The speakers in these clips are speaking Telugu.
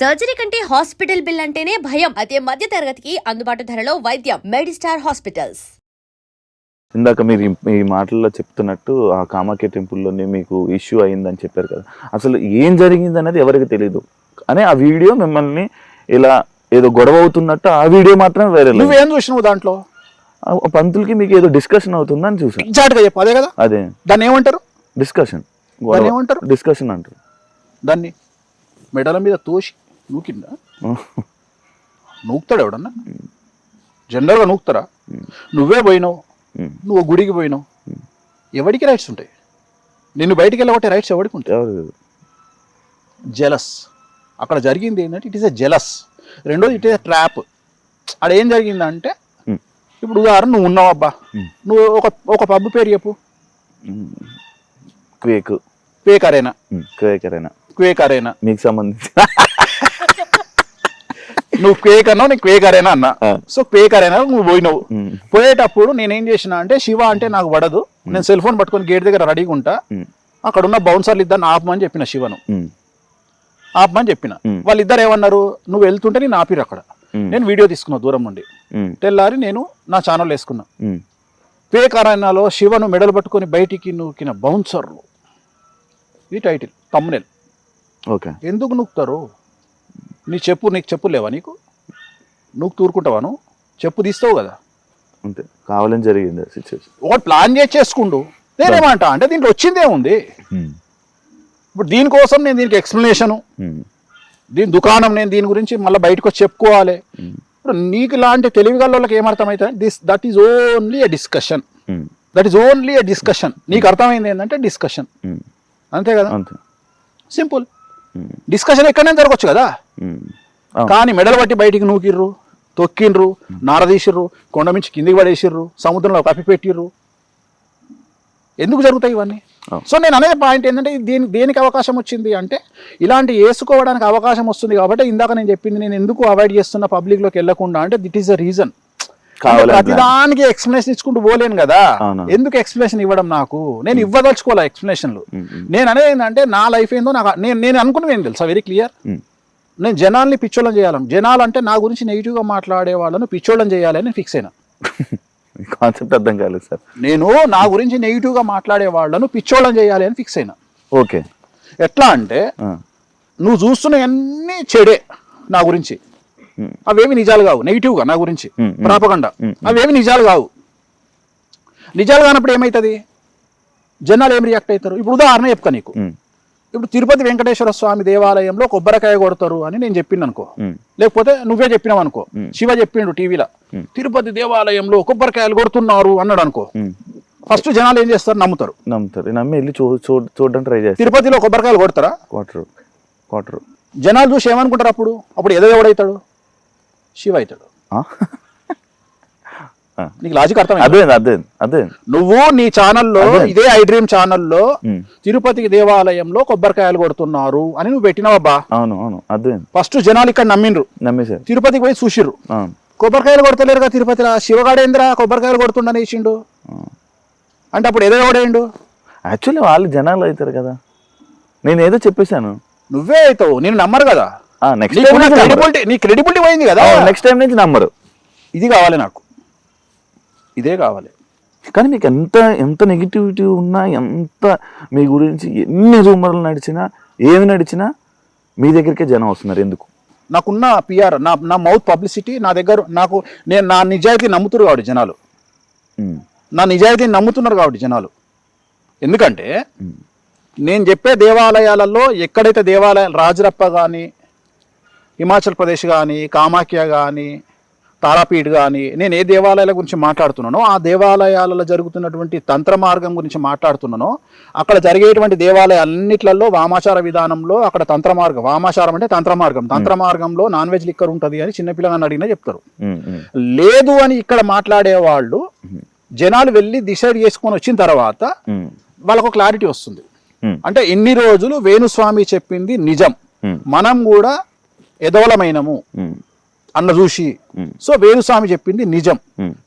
సర్జరీ కంటే హాస్పిటల్ బిల్ అంటేనే భయం. అదే మధ్య తరగతికి అందుబాటు ధరలో వైద్యం. Medistar hospitals. ఇందాక మీరు ఈ మాటల్లో చెప్తున్నట్టు ఆ కామాఖ్య టెంపుల్లోనే మీకు ఇష్యూ అయిందని చెప్పారు కదా, అసలు ఏం జరిగింది అనేది ఎవరికి తెలియదు. అని ఆ వీడియో మిమ్మల్ని ఇలా ఏదో గొడవ అవుతున్నట్టు ఆ వీడియో మాత్రం వేరే. నువ్వేం చూసినావు దాంట్లో? పంతులకి మీకు ఏదో డిస్కషన్ అవుతుందని చూసాను. ఎగ్జాక్ట్గా చెప్పు, అదే కదా. అదే దాన్ని ఏమంటారు? డిస్కషన్. ఏమంటారు? డిస్కషన్ అంటారు. దాన్ని మెడల మీద తోసి నూకిందా? నూకుతాడు ఎవడన్నా? జనరల్గా నూకుతారా? నువ్వే పోయినావు, నువ్వు గుడికి పోయినావు, ఎవరికి రైట్స్ ఉంటాయి? నిన్ను బయటికి వెళ్ళబట్టే రైట్స్ ఎవరికి ఉంటాయి? జెలస్. అక్కడ జరిగింది ఏంటంటే ఇట్ ఈస్ ఎ జెలస్. రెండోది ఇట్ ఈస్ ఎ ట్రాప్. అక్కడ ఏం జరిగిందంటే, ఇప్పుడు ఉదాహరణ నువ్వు ఉన్నావు అబ్బా, నువ్వు ఒక పబ్ పేరు చెప్పు. Quake arena. క్వేక్ అరేనా మీకు సంబంధించి నువ్వు క్వేక్ అన్నావు, నేను క్వేక్ అరేనా అన్నా. సో క్వేక్ అరేనా నువ్వు పోయినావు. పోయేటప్పుడు నేనేం చేసిన అంటే, శివ అంటే నాకు పడదు, నేను సెల్ ఫోన్ పట్టుకొని గేట్ దగ్గర రెడీగా ఉంటా, అక్కడ ఉన్న బౌన్సర్లు ఇద్దరు ఆపమని చెప్పిన శివను. ఆపమని చెప్పిన. వాళ్ళిద్దరు ఏమన్నారు, నువ్వు వెళ్తుంటే నేను ఆపిరు అక్కడ. నేను వీడియో తీసుకున్నా దూరం నుండి. తెల్లారి నేను నా ఛానల్ వేసుకున్నా. క్వేక్ అరేనాలో శివను మెడలు పట్టుకొని బయటికి నూకిన బౌన్సర్లు, ఇది టైటిల్, థంబ్నెయిల్. ఓకే. ఎందుకు నూకుతారు? నీకు చెప్పు లేవా? నీకు నువ్వు తూరుకుంటావాను? చెప్పు తీస్తావు కదా. అంతే, కావాలని జరిగింది సిచ్యువేషన్. ఒకటి ప్లాన్ చేసుకుంటూ నేనేమంటా అంటే, దీంట్లో వచ్చిందే ఉంది. ఇప్పుడు దీనికోసం నేను దీనికి ఎక్స్ప్లెనేషను, దీని దుకాణం, నేను దీని గురించి మళ్ళీ బయటకు వచ్చి చెప్పుకోవాలి. ఇప్పుడు నీకు లాంటి తెలివిగల వాళ్ళకి ఏమర్థమవుతుంది? That is only a discussion. నీకు అర్థమైంది ఏంటంటే డిస్కషన్, అంతే కదా. సింపుల్. డిస్కషన్ ఎక్కడైనా జరగవచ్చు కదా. కానీ మెడలు పట్టి బయటికి నూకిర్రు, తొక్కిండ్రు, నారదీసిర్రు, కొండ మించి కిందికి పడేసిర్రు, సముద్రంలో కప్పిపెట్టిర్రు. ఎందుకు జరుగుతాయి ఇవన్నీ? సో నేను అనే పాయింట్ ఏంటంటే, దేనికి అవకాశం వచ్చింది అంటే, ఇలాంటి వేసుకోవడానికి అవకాశం వస్తుంది కాబట్టి ఇందాక నేను చెప్పింది, నేను ఎందుకు అవాయిడ్ చేస్తున్నా పబ్లిక్లోకి వెళ్ళకుండా అంటే, దిట్ ఈస్ ద రీజన్. ప్రతిదానికి ఎక్స్ప్లెనేషన్ ఇచ్చుకుంటూ పోలేను కదా. ఎందుకు ఎక్స్ప్లెనేషన్ ఇవ్వడం? నాకు నేను ఇవ్వదలుచుకోలే ఎక్స్ప్లెనేషన్లు. నేను అనేది ఏంటంటే, నా లైఫ్ ఏందో నాకు నేను అనుకున్నది ఏం తెలుసా? Very clear. నేను జనాల్ని పిచ్చోళ్ళని చేయాలని, జనాలు అంటే నా గురించి నెగిటివ్గా మాట్లాడే వాళ్ళను పిచ్చోళ్ళని చేయాలని ఫిక్స్ అయినా. కాన్సెప్ట్ అర్థం కాలేదు సార్. నేను నా గురించి నెగిటివ్గా మాట్లాడే వాళ్ళను పిచ్చోళ్ళని చేయాలి అని ఫిక్స్ అయినా. ఓకే. ఎట్లా అంటే, నువ్వు చూస్తున్నవన్నీ చెడే నా గురించి, అవేమి నిజాలు కావు. నెగిటివ్గా నా గురించి ప్రాపగండా, అవేమి నిజాలు కావు. నిజాలు కానప్పుడు ఏమవుతుంది? జనాలు ఏం రియాక్ట్ అవుతారు? ఇప్పుడు ఉదాహరణ చెప్తా నీకు. ఇప్పుడు తిరుపతి వెంకటేశ్వర స్వామి దేవాలయంలో కొబ్బరికాయ కొడతారు అని నేను చెప్పింది అనుకో, లేకపోతే నువ్వే చెప్పినావు అనుకో, శివ చెప్పిండు టీవీలో, తిరుపతి దేవాలయంలో కొబ్బరికాయలు కొడుతున్నారు అన్నాడు అనుకో, ఫస్ట్ జనాలు ఏం చేస్తారు? నమ్ముతారు. నమ్మి వెళ్ళి చూడడానికి ట్రై చేస్తారు. తిరుపతిలో కొబ్బరికాయలు కొడతారా? కొట్టరు. జనాలు చూసి ఏమనుకుంటారు? అప్పుడు ఏదో ఎవడవుతాడు? శివ అవుతాడు. నీకు లాజిక్ అర్థమైంది? అదే నువ్వు నీ ఛానల్లో, ఇదే ఐ డ్రీమ్ ఛానల్లో తిరుపతి దేవాలయంలో కొబ్బరికాయలు కొడుతున్నారు అని నువ్వు పెట్టినావబ్బా. అవును. అదే ఫస్ట్ జనాలు ఇక్కడ నమ్మేశారు, తిరుపతికి పోయి చూసిర్రు, కొబ్బరికాయలు కొడతలేరుగా తిరుపతిలో, శివగాడేంద్ర కొబ్బరికాయలు కొడుతుండని ఇచ్చిండు అంటే అప్పుడు ఏదో ఎవడేండు? యాక్చువల్లీ వాళ్ళు జనాలు అవుతారు కదా. నేను ఏదో చెప్పేశాను, నువ్వే అవుతావు, నేను నమ్మరు కదా. నీ క్రెడిబిలిటీ పోయింది కదా. నెక్స్ట్ టైం నుంచి నమ్మరు. ఇది కావాలి నాకు, ఇదే కావాలి. కానీ మీకు ఎంత నెగిటివిటీ ఉన్నా, ఎంత మీ గురించి ఎన్ని రూమర్లు నడిచినా, ఏమి నడిచినా మీ దగ్గరికే జనం వస్తున్నారు. ఎందుకు? నాకున్న పిఆర్, నా మౌత్ పబ్లిసిటీ నా దగ్గర, నేను నా నిజాయితీ నమ్ముతున్నారు కాబట్టి జనాలు, నా నిజాయితీని నమ్ముతున్నారు కాబట్టి జనాలు. ఎందుకంటే నేను చెప్పే దేవాలయాలలో ఎక్కడైతే దేవాలయాలు, రాజరప్ప కానీ, హిమాచల్ ప్రదేశ్ కానీ, కామాఖ్య కానీ, తారాపీఠ్ కానీ, నేను ఏ దేవాలయాల గురించి మాట్లాడుతున్నానో ఆ దేవాలయాలలో జరుగుతున్నటువంటి తంత్ర మార్గం గురించి మాట్లాడుతున్నానో, అక్కడ జరిగేటువంటి దేవాలయాలన్నిట్లలో వామాచార విధానంలో అక్కడ తంత్ర మార్గం, వామాచారం అంటే తంత్ర మార్గంలో నాన్ వెజ్ లిక్కర్ ఉంటుంది అని చిన్నపిల్లగాని అడిగినా చెప్తారు. లేదు అని ఇక్కడ మాట్లాడే వాళ్ళు, జనాలు వెళ్ళి డిసైడ్ చేసుకొని వచ్చిన తర్వాత వాళ్ళకు క్లారిటీ వస్తుంది. అంటే ఇన్ని రోజులు వేణుస్వామి చెప్పింది నిజం, మనం కూడా ఎదవలమైనము అన్న చూసి, సో వేణుస్వామి చెప్పింది నిజం,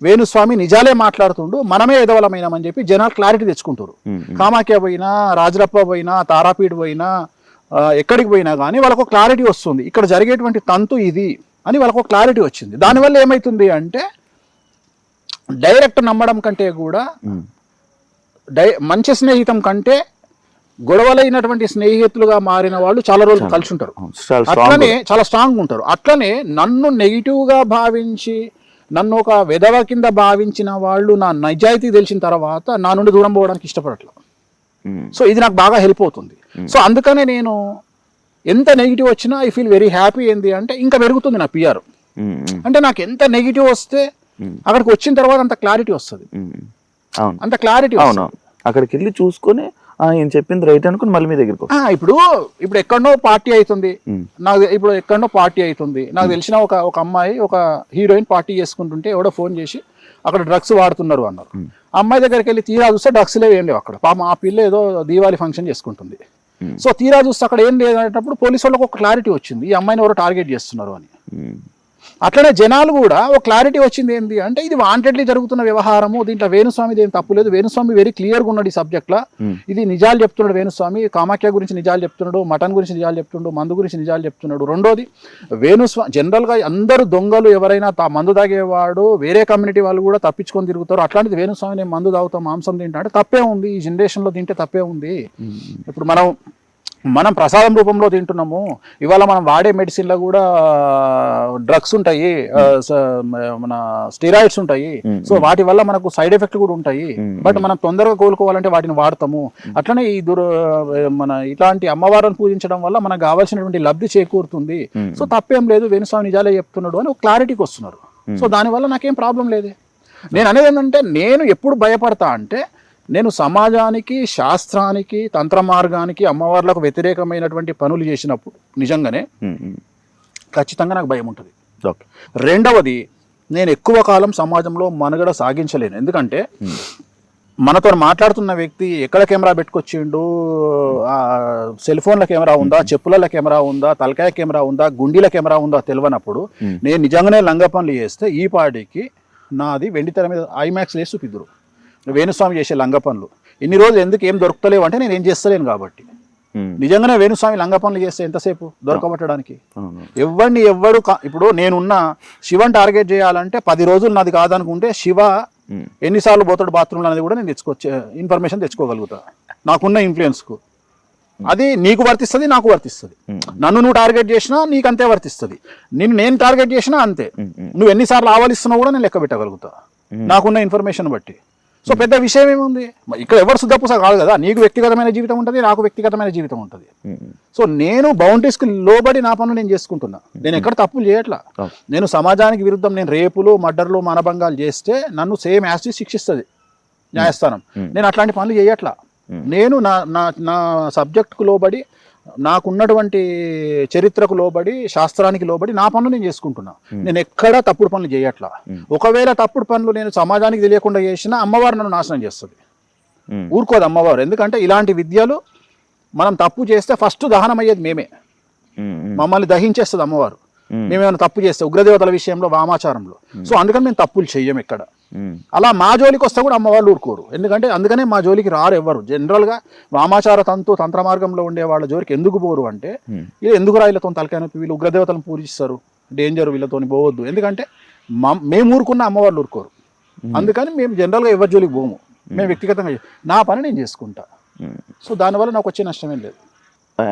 వేణుస్వామి నిజాలే మాట్లాడుతుండు, మనమే ఎదవలమైనామని చెప్పి జనాలు క్లారిటీ తెచ్చుకుంటారు. కామాఖ్య పోయినా, రాజరప్ప పోయినా, తారాపీఠ్ పోయినా, ఎక్కడికి పోయినా కానీ వాళ్ళకు క్లారిటీ వస్తుంది, ఇక్కడ జరిగేటువంటి తంతు ఇది అని వాళ్ళకు క్లారిటీ వచ్చింది. దానివల్ల ఏమవుతుంది అంటే డైరెక్ట్ నమ్మడం కంటే కూడా మంచి స్నేహితం కంటే గొడవలైనటువంటి స్నేహితులుగా మారిన వాళ్ళు చాలా రోజులు కలిసి ఉంటారు, అట్లనే చాలా స్ట్రాంగ్ ఉంటారు. అట్లనే నన్ను నెగిటివ్గా భావించి నన్ను ఒక వెధవ కింద భావించిన వాళ్ళు నా నిజాయితీ తెలిసిన తర్వాత నా నుండి దూరం పోవడానికి ఇష్టపడట్లేదు. సో ఇది నాకు బాగా హెల్ప్ అవుతుంది. సో అందుకనే నేను ఎంత నెగిటివ్ వచ్చినా ఐ ఫీల్ వెరీ హ్యాపీ. ఏంది అంటే ఇంకా పెరుగుతుంది నా పిఆర్. అంటే నాకు ఎంత నెగిటివ్ వస్తే అక్కడికి వచ్చిన తర్వాత అంత క్లారిటీ వస్తుంది, అంత క్లారిటీ. అవును, అక్కడికి వెళ్ళి చూసుకొని ఏం చెప్పింది రైట్ అనుకుని మళ్ళీ మీ దగ్గరికి. ఇప్పుడు ఎక్కడో పార్టీ అవుతుంది నాకు, ఇప్పుడు ఎక్కడో పార్టీ అవుతుంది నాకు తెలిసిన ఒక అమ్మాయి ఒక హీరోయిన్ పార్టీ చేసుకుంటుంటే ఎవడో ఫోన్ చేసి అక్కడ డ్రగ్స్ వాడుతున్నారు అన్నారు. అమ్మాయి దగ్గరికి వెళ్ళి తీరా చూస్తే డ్రగ్స్ లేవు, ఏం లేవు అక్కడ. పాపం ఆ పిల్ల ఏదో దీవాళి ఫంక్షన్ చేసుకుంటుంది. సో తీరా చూస్తే అక్కడ ఏం లేదనేటప్పుడు పోలీసు వాళ్ళకి ఒక క్లారిటీ వచ్చింది, ఈ అమ్మాయిని ఎవరో టార్గెట్ చేస్తున్నారు అని. అట్లనే జనాలు కూడా ఒక క్లారిటీ వచ్చింది ఏంటి అంటే ఇది వాంటెడ్లీ జరుగుతున్న వ్యవహారము, దీంట్లో వేణుస్వామిది ఏం తప్పు లేదు, వేణుస్వామి వెరీ క్లియర్గా ఉన్నాడు ఈ సబ్జెక్ట్లో, ఇది నిజాలు చెప్తున్నాడు వేణుస్వామి, కామాఖ్య గురించి నిజాలు చెప్తున్నాడు, మటన్ గురించి నిజాలు చెప్తున్నాడు, మందు గురించి నిజాలు చెప్తున్నాడు. రెండోది వేణుస్వామి జనరల్గా అందరూ దొంగలు ఎవరైనా మందు తాగేవాడు వేరే కమ్యూనిటీ వాళ్ళు కూడా తప్పించుకొని తిరుగుతారు, అట్లాంటిది వేణుస్వామి నేను మందు తాగుతాం మాంసం తింటా అంటే తప్పే ఉంది, ఈ జనరేషన్లో తింటే తప్పే ఉంది. ఇప్పుడు మనం ప్రసాదం రూపంలో తింటున్నాము, ఇవాళ మనం వాడే మెడిసిన్లో కూడా డ్రగ్స్ ఉంటాయి, మన స్టెరాయిడ్స్ ఉంటాయి, సో వాటి వల్ల మనకు సైడ్ ఎఫెక్ట్ కూడా ఉంటాయి. బట్ మనం తొందరగా కోలుకోవాలంటే వాటిని వాడతాము. అట్లనే ఈ మన ఇట్లాంటి అమ్మవారిని పూజించడం వల్ల మనకు కావాల్సినటువంటి లబ్ధి చేకూరుతుంది. సో తప్పేం లేదు, వేణుస్వామి నిజాలే చెప్తున్నాడు అని ఒక క్లారిటీకి వస్తున్నారు. సో దానివల్ల నాకేం ప్రాబ్లం లేదే. నేను అనేది ఏంటంటే నేను ఎప్పుడు భయపడతా అంటే నేను సమాజానికి, శాస్త్రానికి, తంత్ర మార్గానికి, అమ్మవార్లకు వ్యతిరేకమైనటువంటి పనులు చేసినప్పుడు నిజంగానే ఖచ్చితంగా నాకు భయం ఉంటుంది. రెండవది, నేను ఎక్కువ కాలం సమాజంలో మనుగడ సాగించలేను. ఎందుకంటే మనతో మాట్లాడుతున్న వ్యక్తి ఎక్కడ కెమెరా పెట్టుకొచ్చిండు, సెల్ ఫోన్ల కెమెరా ఉందా, చెప్పుల కెమెరా ఉందా, తలకాయ కెమెరా ఉందా, గుండీల కెమెరా ఉందా తెలియనప్పుడు నేను నిజంగానే లంగ పనులు చేస్తే ఈ పార్టీకి నాది వెండి తెర మీద ఐమాక్స్ వేసి చూపిద్దురు. వేణుస్వామి చేసే లంగ పనులు ఇన్ని రోజులు ఎందుకు ఏం దొరుకుతలేవు అంటే నేను ఏం చేస్తలేను కాబట్టి. నిజంగానే వేణుస్వామి లంగ పనులు చేస్తే ఎంతసేపు దొరకబట్టడానికి? ఎవడు ఇప్పుడు నేనున్న శివని టార్గెట్ చేయాలంటే 10 రోజులు నాది కాదనుకుంటే శివ ఎన్నిసార్లు పోతాడు బాత్రూమ్లో అనేది కూడా నేను ఇన్ఫర్మేషన్ తెచ్చుకోగలుగుతా నాకున్న ఇన్ఫ్లుయెన్స్కు. అది నీకు వర్తిస్తుంది, నాకు వర్తిస్తుంది. నన్ను నువ్వు టార్గెట్ చేసినా నీకు అంతే వర్తిస్తుంది, నేను టార్గెట్ చేసినా అంతే. నువ్వు ఎన్నిసార్లు ఆవలిస్తున్నావు కూడా నేను లెక్క పెట్టగలుగుతా నాకున్న ఇన్ఫర్మేషన్ బట్టి. సో పెద్ద విషయం ఏముంది, ఇక్కడ ఎవరు శుద్ధపూస కాదు కదా, నీకు వ్యక్తిగతమైన జీవితం ఉంటుంది, నాకు వ్యక్తిగతమైన జీవితం ఉంటుంది. సో నేను బౌండరీస్కి లోబడి నా పనులు నేను చేసుకుంటున్నా, నేను ఎక్కడ తప్పులు చేయట్లా. నేను సమాజానికి విరుద్ధం నేను రేపులు, మర్డర్లు, మానభంగాలు చేస్తే నన్ను సేమ్ యాసిడ్ శిక్షిస్తుంది న్యాయస్థానం. నేను అట్లాంటి పనులు చేయట్లా. నేను నా సబ్జెక్టుకు లోబడి, నాకున్నటువంటి చరిత్రకు లోబడి, శాస్త్రానికి లోబడి నా పనులు నేను చేసుకుంటున్నా. నేను ఎక్కడా తప్పుడు పనులు చేయట్లా. ఒకవేళ తప్పుడు పనులు నేను సమాజానికి తెలియకుండా చేసినా అమ్మవారు నన్ను నాశనం చేస్తుంది, ఊరుకోదు అమ్మవారు. ఎందుకంటే ఇలాంటి విద్యలు మనం తప్పు చేస్తే ఫస్ట్ దహనం అయ్యేది మేమే, మమ్మల్ని దహించేస్తుంది అమ్మవారు మేమేమైనా తప్పు చేస్తే, ఉగ్రదేవతల విషయంలో, వామాచారంలో. సో అందుకని మేము తప్పులు చెయ్యం ఎక్కడ. అలా మా జోలికి వస్తే కూడా అమ్మవాళ్ళు ఊరుకోరు, ఎందుకంటే అందుకనే మా జోలికి రారు ఎవ్వరు. జనరల్గా వామాచార తంత్ర మార్గంలో ఉండే వాళ్ళ జోలికి ఎందుకు పోరు అంటే ఇది ఎందుకు రా వీళ్ళతో తలకాయ నొప్పి, వీళ్ళు ఉగ్రదేవతలను పూజిస్తారు, డేంజర్, వీళ్ళతో పోవద్దు. ఎందుకంటే మేము ఊరుకున్న అమ్మవాళ్ళు ఊరుకోరు. అందుకని మేము జనరల్గా ఎవరి జోలికి పోము, మేము వ్యక్తిగతంగా నా పని నేను చేసుకుంటా. సో దానివల్ల నాకు వచ్చే నష్టమేం లేదు.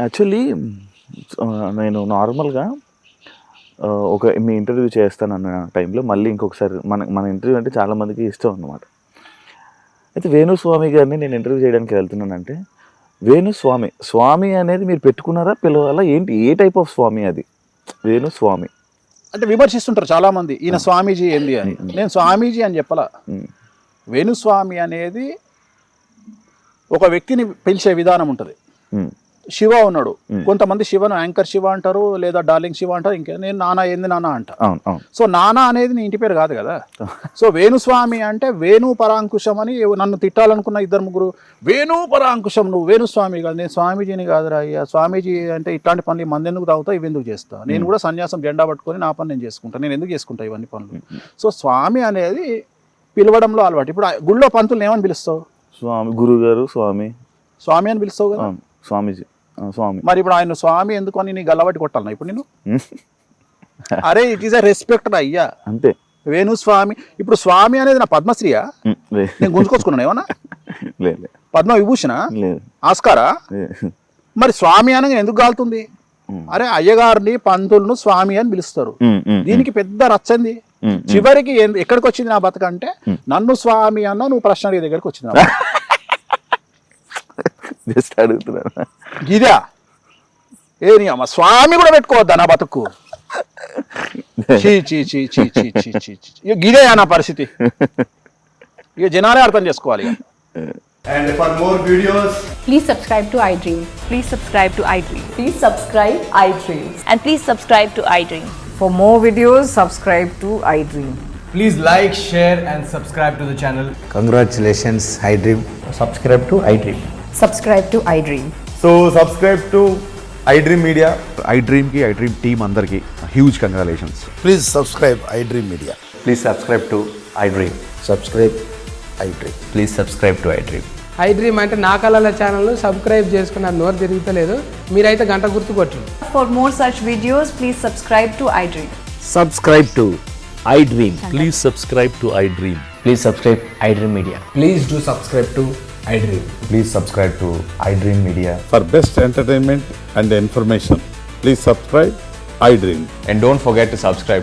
యాక్చువల్లీ నేను నార్మల్గా మీ ఇంటర్వ్యూ చేస్తానన్న టైంలో మళ్ళీ ఇంకొకసారి మన ఇంటర్వ్యూ అంటే చాలామందికి ఇష్టం అన్నమాట. అయితే వేణుస్వామి గారిని నేను ఇంటర్వ్యూ చేయడానికి వెళ్తున్నానంటే, స్వామి అనేది మీరు పెట్టుకున్నారా, పిలవాలా ఏంటి, ఏ టైప్ ఆఫ్ స్వామి అది వేణుస్వామి అంటే? విమర్శిస్తుంటారు చాలామంది, ఈయన స్వామీజీ ఏంది అని. నేను స్వామీజీ అని చెప్పలా. వేణుస్వామి అనేది ఒక వ్యక్తిని పిలిచే విధానం ఉంటుంది. శివ ఉన్నాడు, కొంతమంది శివను యాంకర్ శివ అంటారు, లేదా డార్లింగ్ శివ అంటారు, ఇంకా నేను నానా ఏంది నానా అంట. సో నానా అనేది నీ ఇంటి పేరు కాదు కదా. సో వేణుస్వామి అంటే వేణు పరాంకుశం అని నన్ను తిట్టాలనుకున్న 2-3 వేణు పరాంకుశం, నువ్వు వేణుస్వామి కాదు, నేను స్వామీజీని కాదురా అయ్యా. స్వామీజీ అంటే ఇట్లాంటి పనులు మంది ఎందుకు తాగుతా, ఇవి ఎందుకు చేస్తా, నేను కూడా సన్యాసం జెండా పట్టుకొని నా పని నేను చేసుకుంటా, నేను ఎందుకు చేసుకుంటా ఇవన్నీ పనులు. సో స్వామి అనేది పిలవడంలో అలవాటు. ఇప్పుడు గుళ్ళో పంతులు ఏమని పిలుస్తావు? స్వామి, గురుగారు, స్వామి అని పిలుస్తావు కదా, స్వామీజీ. స్వామి. మరి ఇప్పుడు ఆయన స్వామి ఎందుకు అని నీ గల్లబట్టి కొట్టాలన్నా ఇప్పుడు నేను? అరే ఇట్ ఈస్ అ రెస్పెక్ట్ అయ్యా. అంతే. వేణు స్వామి, ఇప్పుడు స్వామి అనేది నా పద్మశ్రీయా? నేను గుంజుకొచ్చుకున్నాను ఏమన్నా? లేదు పద్మ విభూషణ, లేదు. ఆస్కారా? మరి స్వామి అనగా ఎందుకు గాలుతుంది? అరే అయ్యగారిని పంతులను స్వామి అని పిలుస్తారు. దీనికి పెద్ద రచ్చంది. చివరికి ఎక్కడికి వచ్చింది నా బతక అంటే, నన్ను స్వామి అన్న నువ్వు ప్రశ్న అడిగే దగ్గరికి వచ్చింది. జస్ట్ అడుగుతున్నా. ఇదా ఏ నీ అమ్మ స్వామి కూడా పెట్టుకోవద్దా నా బతుకు? ఇక గిదే నా పరిస్థితి. ఇక జనాలే అర్థం చేసుకోవాలి. And for more videos, Please subscribe to iDream. Please subscribe to iDream. Please subscribe iDream. And please subscribe to iDream. For more videos, subscribe to iDream. please like, share, and subscribe to the channel. Congratulations, iDream. Subscribe to iDream. Subscribe to iDream. So subscribe to iDream Media. iDream ki iDream team andarki huge congratulations. Please subscribe iDream Media. Please subscribe to iDream. Subscribe iDream. Please subscribe to iDream. iDream అంటే నా కళల ఛానల్ సబ్స్క్రైబ్ చేసుకున్న నోరు తిరుగుతలేదు. మీరైతే గంట గుర్తు కొట్టండి. For more such videos, please subscribe to iDream. Subscribe to iDream. Please subscribe to iDream. Please subscribe iDream Media. Please do subscribe to iDream. Please subscribe to iDream Media. For best entertainment and information, please subscribe iDream. And don't forget to subscribe